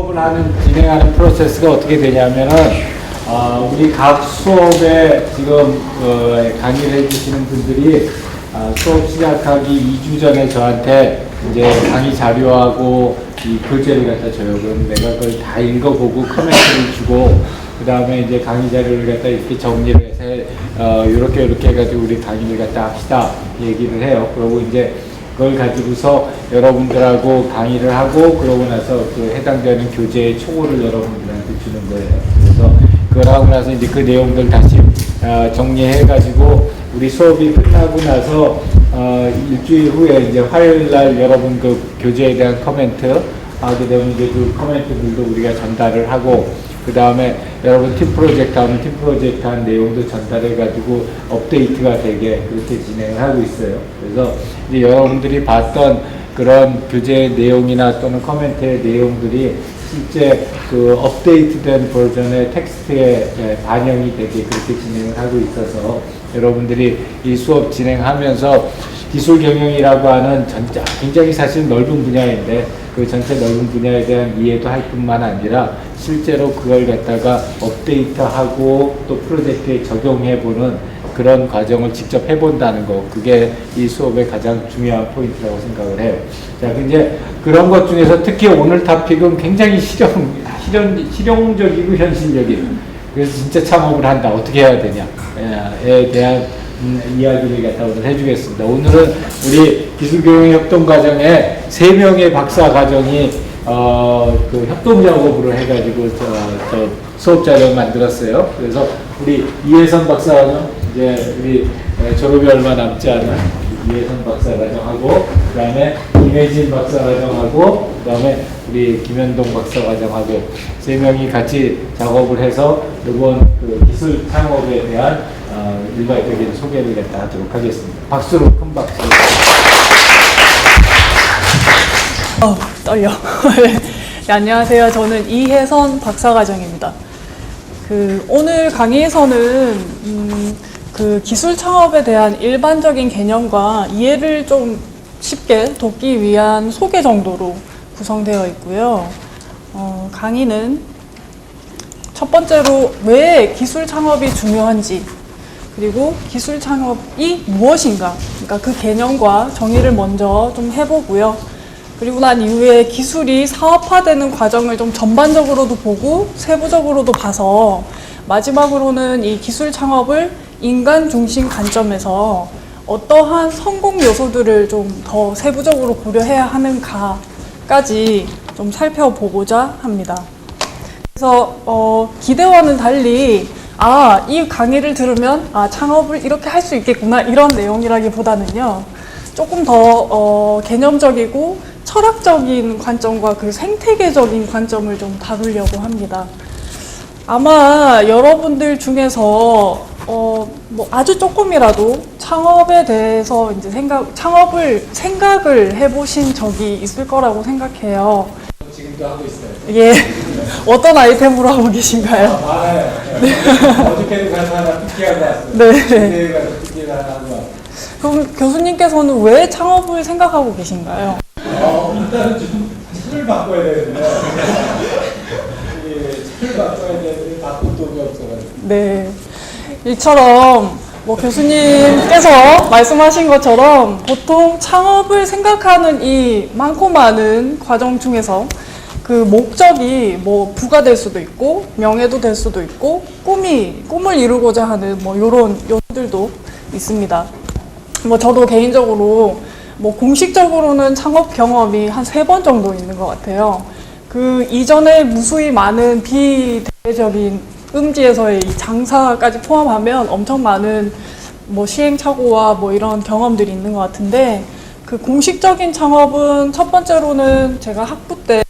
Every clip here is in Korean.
수업을 진행하는 프로세스가 어떻게 되냐면은, 우리 각 수업에 지금 강의를 해주시는 분들이 수업 시작하기 2주 전에 저한테 이제 강의 자료하고 이 교재를 갖다 줘요. 그럼 내가 그걸 다 읽어보고 커멘트를 주고, 그 다음에 이제 강의 자료를 갖다 이렇게 정리를 해서 이렇게 해가지고 우리 강의를 갖다 합시다 얘기를 해요. 그러고 이제 그걸 가지고서 여러분들하고 강의를 하고, 그러고 나서 그 해당되는 교재의 초고를 여러분들한테 주는 거예요. 그래서 그걸 하고 나서 이제 그 내용들 다시 정리해가지고 우리 수업이 끝나고 나서 일주일 후에 이제 화요일 날 여러분 그 교재에 대한 코멘트 하게 되면 이제 그 코멘트들도 우리가 전달을 하고, 그 다음에 여러분 팀 프로젝트 하면 팀 프로젝트 한 내용도 전달해가지고 업데이트가 되게 그렇게 진행을 하고 있어요. 그래서 이제 여러분들이 봤던 그런 교재의 내용이나 또는 코멘트의 내용들이 실제 그 업데이트된 버전의 텍스트에 반영이 되게 그렇게 진행을 하고 있어서 여러분들이 이 수업 진행하면서 기술 경영이라고 하는 굉장히 사실 넓은 분야인데 그 전체 넓은 분야에 대한 이해도 할 뿐만 아니라 실제로 그걸 갖다가 업데이트하고 또 프로젝트에 적용해보는 그런 과정을 직접 해본다는 거, 그게 이 수업의 가장 중요한 포인트라고 생각을 해요. 자, 이제 그런 것 중에서 특히 오늘 토픽은 굉장히 실용적이고 현실적인, 그래서 진짜 창업을 한다, 어떻게 해야 되냐에 대한 이야기를 갖다 오늘 해주겠습니다. 오늘은 우리 기술교육협동과정에 3명의 박사 과정이 그 협동작업으로 해가지고 저 수업 자료를 만들었어요. 그래서 우리 이혜선 박사 과정, 이제 우리 졸업이 얼마 남지 않은 이혜선 박사 과정하고, 그 다음에 임혜진 박사 과정하고, 그 다음에 우리 김현동 박사 과정하고 3명이 같이 작업을 해서 이번 그 기술 창업에 대한 일괄적인 소개를 갖다 하도록 하겠습니다. 박수로, 큰 박수. 떨려. 네, 안녕하세요. 저는 이혜선 박사과정입니다. 오늘 강의에서는 그 기술 창업에 대한 일반적인 개념과 이해를 좀 쉽게 돕기 위한 소개 정도로 구성되어 있고요. 강의는 첫 번째로 왜 기술 창업이 중요한지, 그리고 기술 창업이 무엇인가, 그러니까 그 개념과 정의를 먼저 좀 해보고요. 그리고 난 이후에 기술이 사업화되는 과정을 좀 전반적으로도 보고 세부적으로도 봐서 마지막으로는 이 기술 창업을 인간 중심 관점에서 어떠한 성공 요소들을 좀 더 세부적으로 고려해야 하는가까지 좀 살펴보고자 합니다. 그래서 기대와는 달리 이 강의를 들으면 창업을 이렇게 할 수 있겠구나, 이런 내용이라기보다는요, 조금 더 개념적이고 철학적인 관점과 그 생태계적인 관점을 좀 다루려고 합니다. 아마 여러분들 중에서 뭐 아주 조금이라도 창업에 대해서 이제 창업을 생각을 해보신 적이 있을 거라고 생각해요. 지금도 하고 있어요. 예. 어떤 아이템으로 하고 계신가요? 많아요. 네. 어저께도 가서 하나 PT하고 왔어요. 네. 가서 PT를 하나 하고 왔어요. 그럼 교수님께서는 왜 창업을 생각하고 계신가요? 일단은 좀 차를 바꿔야 되는데 차를 바꿔야 되는데 바꿀 돈이 없어가지고. 네. 이처럼 뭐 교수님께서 말씀하신 것처럼 보통 창업을 생각하는 이 많고 많은 과정 중에서 그 목적이 뭐 부가 될 수도 있고 명예도 될 수도 있고 꿈을 이루고자 하는 뭐 요런 요소들도 있습니다. 뭐 저도 개인적으로 뭐 공식적으로는 창업 경험이 한 3번 정도 있는 것 같아요. 그 이전에 무수히 많은 비대외적인 음지에서의 이 장사까지 포함하면 엄청 많은 뭐 시행착오와 뭐 이런 경험들이 있는 것 같은데, 그 공식적인 창업은 첫 번째로는 제가 학부 때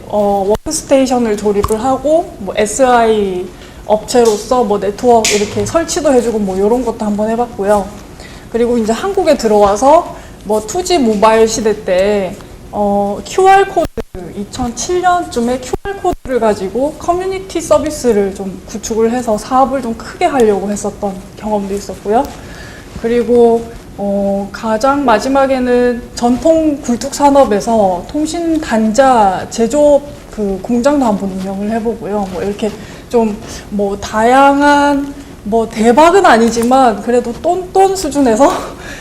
워크스테이션을 조립을 하고 뭐 SI 업체로서 뭐 네트워크 이렇게 설치도 해주고 뭐 이런 것도 한번 해봤고요. 그리고 이제 한국에 들어와서 뭐 2G 모바일 시대 때 QR코드 2007년쯤에 QR코드를 가지고 커뮤니티 서비스를 좀 구축을 해서 사업을 좀 크게 하려고 했었던 경험도 있었고요. 그리고 가장 마지막에는 전통 굴뚝 산업에서 통신 단자 제조업 그 공장도 한번 운영을 해보고요. 뭐 이렇게 좀 뭐 다양한 뭐 대박은 아니지만 그래도 똔똔 수준에서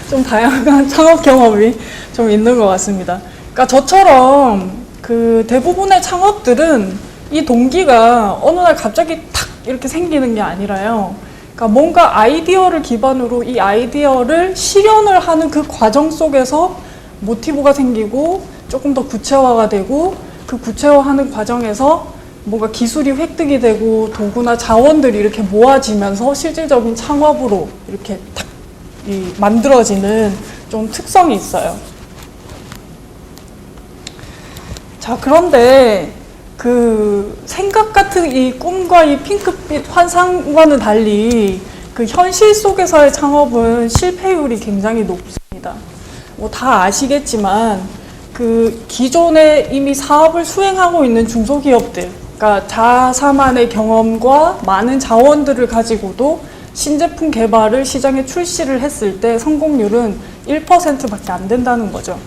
좀 다양한 창업 경험이 좀 있는 것 같습니다. 그러니까 저처럼 그 대부분의 창업들은 이 동기가 어느 날 갑자기 탁 이렇게 생기는 게 아니라요. 그러니까 뭔가 아이디어를 기반으로 이 아이디어를 실현을 하는 그 과정 속에서 모티브가 생기고 조금 더 구체화가 되고 그 구체화하는 과정에서 뭔가 기술이 획득이 되고 도구나 자원들이 이렇게 모아지면서 실질적인 창업으로 이렇게 탁 만들어지는 좀 특성이 있어요. 자, 그런데 그 생각 같은 이 꿈과 이 핑크빛 환상과는 달리 그 현실 속에서의 창업은 실패율이 굉장히 높습니다. 뭐 다 아시겠지만 그 기존에 이미 사업을 수행하고 있는 중소기업들, 그러니까 자사만의 경험과 많은 자원들을 가지고도 신제품 개발을 시장에 출시를 했을 때 성공률은 1%밖에 안 된다는 거죠.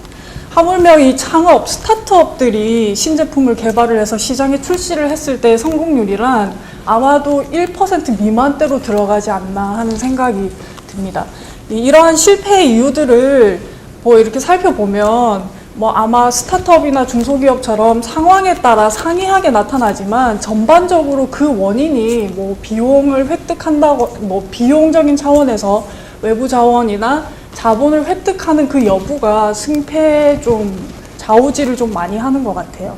하물며 이 창업, 스타트업들이 신제품을 개발을 해서 시장에 출시를 했을 때 성공률이란 아마도 1% 미만대로 들어가지 않나 하는 생각이 듭니다. 이러한 실패의 이유들을 뭐 이렇게 살펴보면 뭐 아마 스타트업이나 중소기업처럼 상황에 따라 상이하게 나타나지만 전반적으로 그 원인이 뭐 비용을 획득한다고 뭐 비용적인 차원에서 외부 자원이나 자본을 획득하는 그 여부가 승패에 좀 좌우지를 좀 많이 하는 것 같아요.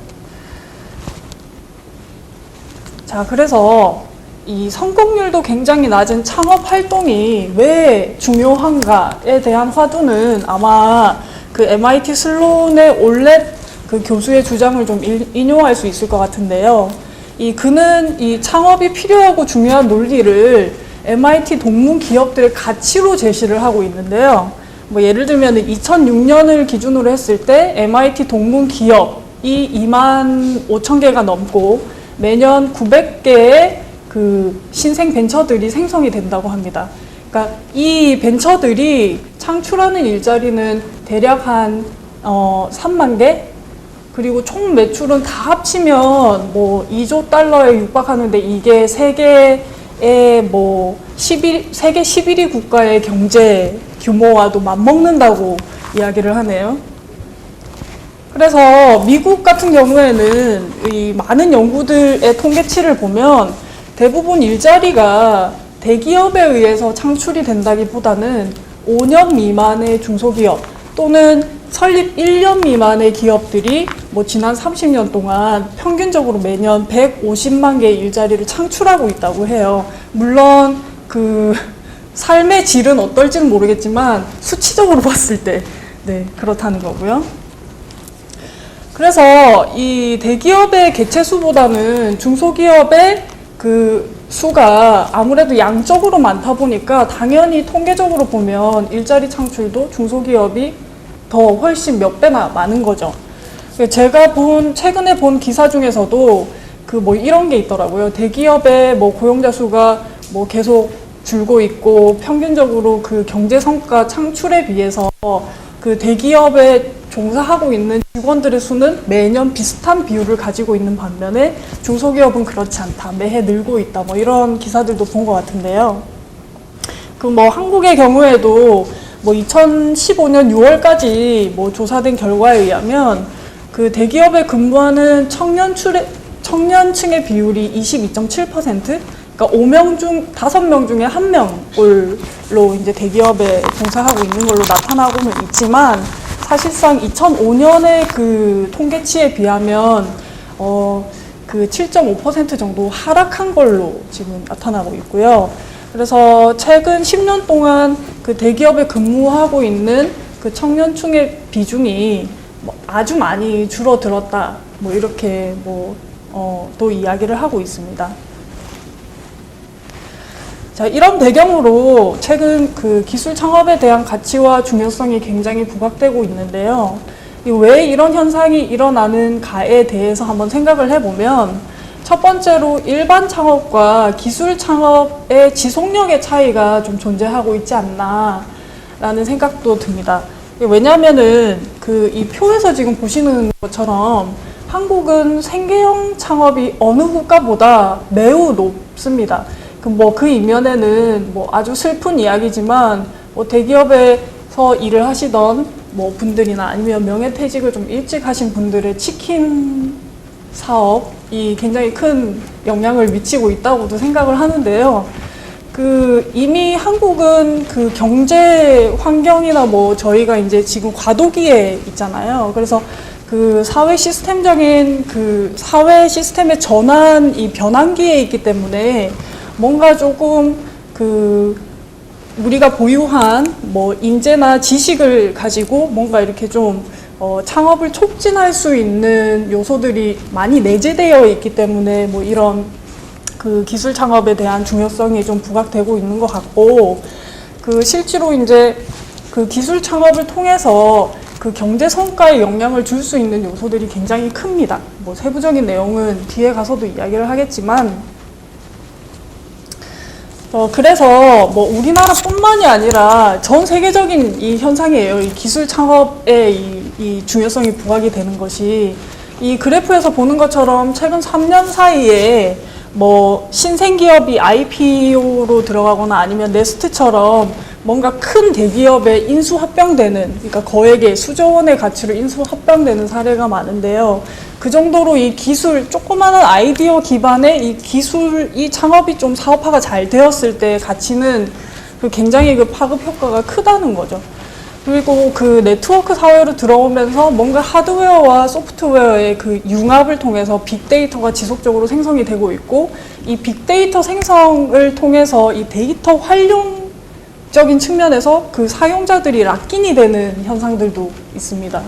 자, 그래서 이 성공률도 굉장히 낮은 창업 활동이 왜 중요한가에 대한 화두는 아마 그 MIT 슬론의 올렛 그 교수의 주장을 좀 인용할 수 있을 것 같은데요. 그는 이 창업이 필요하고 중요한 논리를 MIT 동문 기업들의 가치로 제시를 하고 있는데요. 뭐 예를 들면 2006년을 기준으로 했을 때 MIT 동문 기업이 25,000개가 넘고 매년 900개의 그 신생 벤처들이 생성이 된다고 합니다. 그러니까 이 벤처들이 창출하는 일자리는 대략 한 3만 개? 그리고 총 매출은 다 합치면 뭐 2조 달러에 육박하는데 이게 세계 뭐 세계 11위 국가의 경제 규모와도 맞먹는다고 이야기를 하네요. 그래서 미국 같은 경우에는 이 많은 연구들의 통계치를 보면 대부분 일자리가 대기업에 의해서 창출이 된다기보다는 5년 미만의 중소기업 또는 설립 1년 미만의 기업들이 뭐 지난 30년 동안 평균적으로 매년 150만 개의 일자리를 창출하고 있다고 해요. 물론 그 삶의 질은 어떨지는 모르겠지만 수치적으로 봤을 때 네, 그렇다는 거고요. 그래서 이 대기업의 개체 수보다는 중소기업의 그 수가 아무래도 양적으로 많다 보니까 당연히 통계적으로 보면 일자리 창출도 중소기업이 더 훨씬 몇 배나 많은 거죠. 제가 최근에 본 기사 중에서도 그 뭐 이런 게 있더라고요. 대기업의 뭐 고용자 수가 뭐 계속 줄고 있고 평균적으로 그 경제 성과 창출에 비해서 그 대기업에 종사하고 있는 직원들의 수는 매년 비슷한 비율을 가지고 있는 반면에 중소기업은 그렇지 않다. 매해 늘고 있다. 뭐 이런 기사들도 본 것 같은데요. 그 뭐 한국의 경우에도 뭐 2015년 6월까지 뭐 조사된 결과에 의하면 그 대기업에 근무하는 청년층의 비율이 22.7%? 그러니까 5명 중에 1명꼴로 이제 대기업에 종사하고 있는 걸로 나타나고는 있지만 사실상 2005년의 그 통계치에 비하면 그 7.5% 정도 하락한 걸로 지금 나타나고 있고요. 그래서 최근 10년 동안 그 대기업에 근무하고 있는 그 청년층의 비중이 뭐 아주 많이 줄어들었다. 뭐 이렇게 또 이야기를 하고 있습니다. 자, 이런 배경으로 최근 그 기술 창업에 대한 가치와 중요성이 굉장히 부각되고 있는데요. 왜 이런 현상이 일어나는가에 대해서 한번 생각을 해보면 첫 번째로 일반 창업과 기술 창업의 지속력의 차이가 좀 존재하고 있지 않나 라는 생각도 듭니다. 왜냐하면은 이 표에서 지금 보시는 것처럼 한국은 생계형 창업이 어느 국가보다 매우 높습니다. 그 이면에는 아주 슬픈 이야기지만 대기업에서 일을 하시던 분들이나 아니면 명예퇴직을 좀 일찍 하신 분들의 치킨 사업이 굉장히 큰 영향을 미치고 있다고도 생각을 하는데요. 이미 한국은 경제 환경이나 저희가 이제 지금 과도기에 있잖아요. 그래서 사회 시스템적인 사회 시스템의 전환이 변환기에 있기 때문에 뭔가 조금 우리가 보유한 인재나 지식을 가지고 뭔가 이렇게 좀 창업을 촉진할 수 있는 요소들이 많이 내재되어 있기 때문에 이런 기술 창업에 대한 중요성이 좀 부각되고 있는 것 같고, 실제로 이제 기술 창업을 통해서 경제 성과에 영향을 줄 수 있는 요소들이 굉장히 큽니다. 세부적인 내용은 뒤에 가서도 이야기를 하겠지만, 그래서 우리나라뿐만이 아니라 전 세계적인 이 현상이에요. 이 기술 창업의 이 중요성이 부각이 되는 것이, 이 그래프에서 보는 것처럼 최근 3년 사이에 신생기업이 IPO로 들어가거나 아니면 네스트처럼 뭔가 큰 대기업에 인수합병되는, 그러니까 거액의 수조 원의 가치로 인수합병되는 사례가 많은데요. 그 정도로 이 기술, 조그마한 아이디어 기반의 이 창업이 좀 사업화가 잘 되었을 때 가치는 굉장히 파급 효과가 크다는 거죠. 그리고 네트워크 사회로 들어오면서 뭔가 하드웨어와 소프트웨어의 융합을 통해서 빅데이터가 지속적으로 생성이 되고 있고, 이 빅데이터 생성을 통해서 이 데이터 활용적인 측면에서 사용자들이 락인이 되는 현상들도 있습니다.